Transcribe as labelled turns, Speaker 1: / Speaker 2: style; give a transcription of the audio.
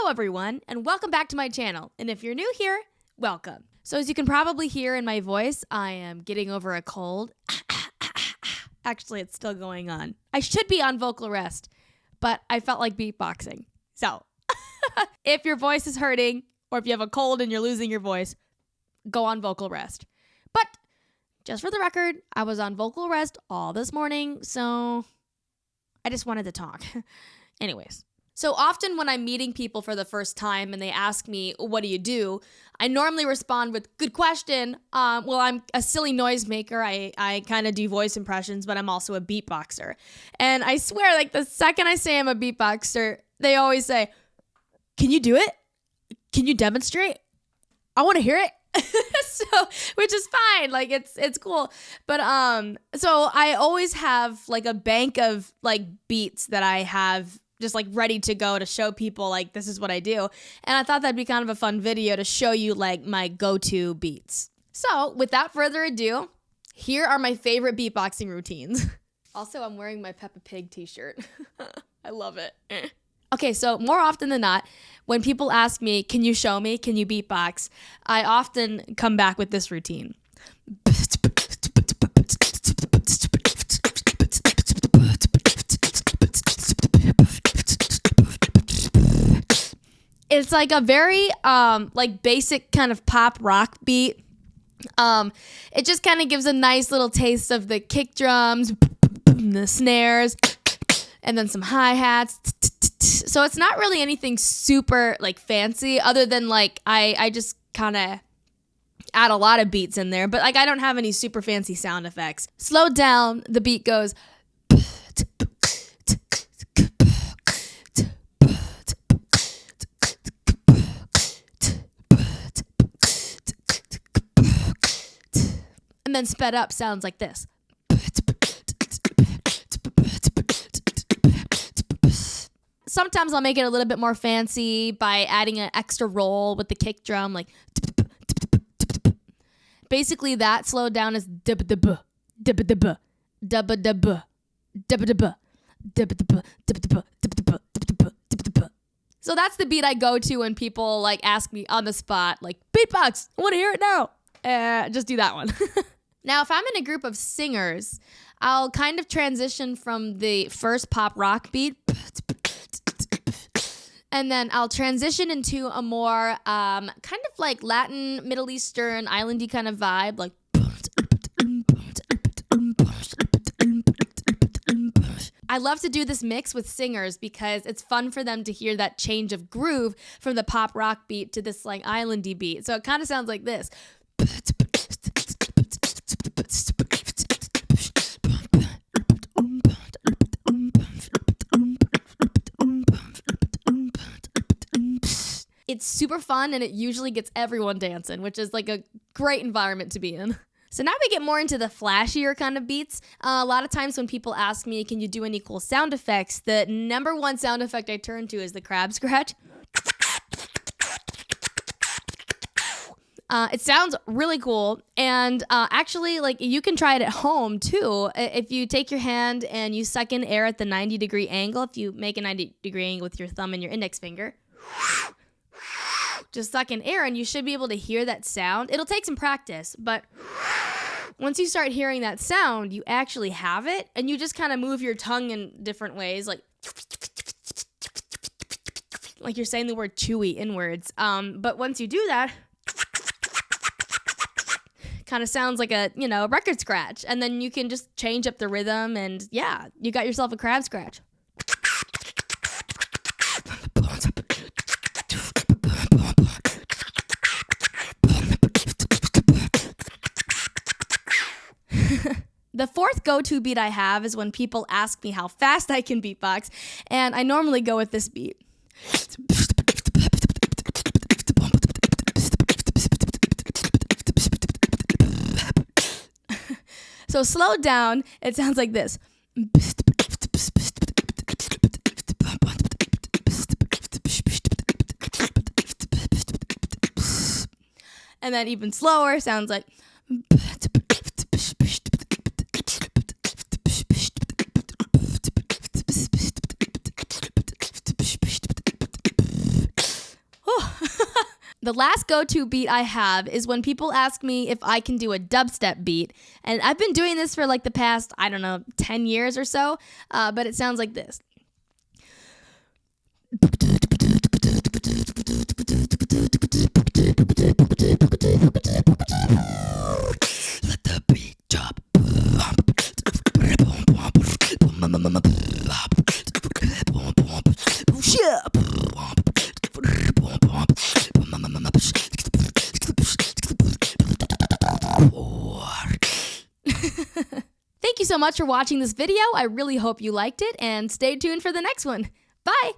Speaker 1: Hello everyone, and welcome back to my channel. And if you're new here, welcome. So as you can probably hear in my voice, I am getting over a cold. Actually, it's still going on. I should be on vocal rest, but I felt like beatboxing. So if your voice is hurting, or if you have a cold and you're losing your voice, go on vocal rest. But just for the record, I was on vocal rest all this morning, so I just wanted to talk. Anyways. So often when I'm meeting people for the first time and they ask me, what do you do? I normally respond with, good question. Well, I'm a silly noisemaker. I kind of do voice impressions, but I'm also a beatboxer. And I swear, like the second I say I'm a beatboxer, they always say, can you do it? Can you demonstrate? I want to hear it. So, which is fine. Like it's cool. But so I always have like a bank of like beats that I have just like ready to go to show people like this is what I do. And I thought that'd be kind of a fun video to show you like my go-to beats. So without further ado, here are my favorite beatboxing routines. Also, I'm wearing my Peppa Pig t-shirt. I love it. Okay, so more often than not, when people ask me, can you show me, can you beatbox? I often come back with this routine. It's like a very like basic kind of pop rock beat. It just kind of gives a nice little taste of the kick drums, the snares, and then some hi-hats. So it's not really anything super like fancy other than like I just kind of add a lot of beats in there, but like I don't have any super fancy sound effects. Slowed down, the beat goes and then sped up sounds like this. Sometimes I'll make it a little bit more fancy by adding an extra roll with the kick drum, like basically that slowed down is dub-dub, dub-dub, dub-dub, dub-dub, dub-dub, dub-dub, dub-dub, dub-dub. So that's the beat I go to when people like ask me on the spot, like beatbox, I want to hear it now. Just do that one. Now, if I'm in a group of singers, I'll kind of transition from the first pop rock beat, and then I'll transition into a more kind of like Latin, Middle Eastern, islandy kind of vibe, like. I love to do this mix with singers because it's fun for them to hear that change of groove from the pop rock beat to this like islandy beat. So it kind of sounds like this. It's super fun and it usually gets everyone dancing, which is like a great environment to be in. So now we get more into the flashier kind of beats. A lot of times when people ask me, can you do any cool sound effects? The number one sound effect I turn to is the crab scratch. It sounds really cool, and actually, like you can try it at home too. If you take your hand and you suck in air at the 90-degree angle, if you make a 90-degree angle with your thumb and your index finger, just suck in air, and you should be able to hear that sound. It'll take some practice, but once you start hearing that sound, you actually have it, and you just kind of move your tongue in different ways, like you're saying the word chewy inwards. But once you do that, kind of sounds like a, record scratch. And then you can just change up the rhythm and yeah, you got yourself a crab scratch. The fourth go-to beat I have is when people ask me how fast I can beatbox, and I normally go with this beat. So slowed down, it sounds like this. And then even slower sounds like. The last go-to beat I have is when people ask me if I can do a dubstep beat. And I've been doing this for like the past, 10 years or so. But it sounds like this. Let the beat drop. Thank you so much for watching this video. I really hope you liked it, and stay tuned for the next one. Bye!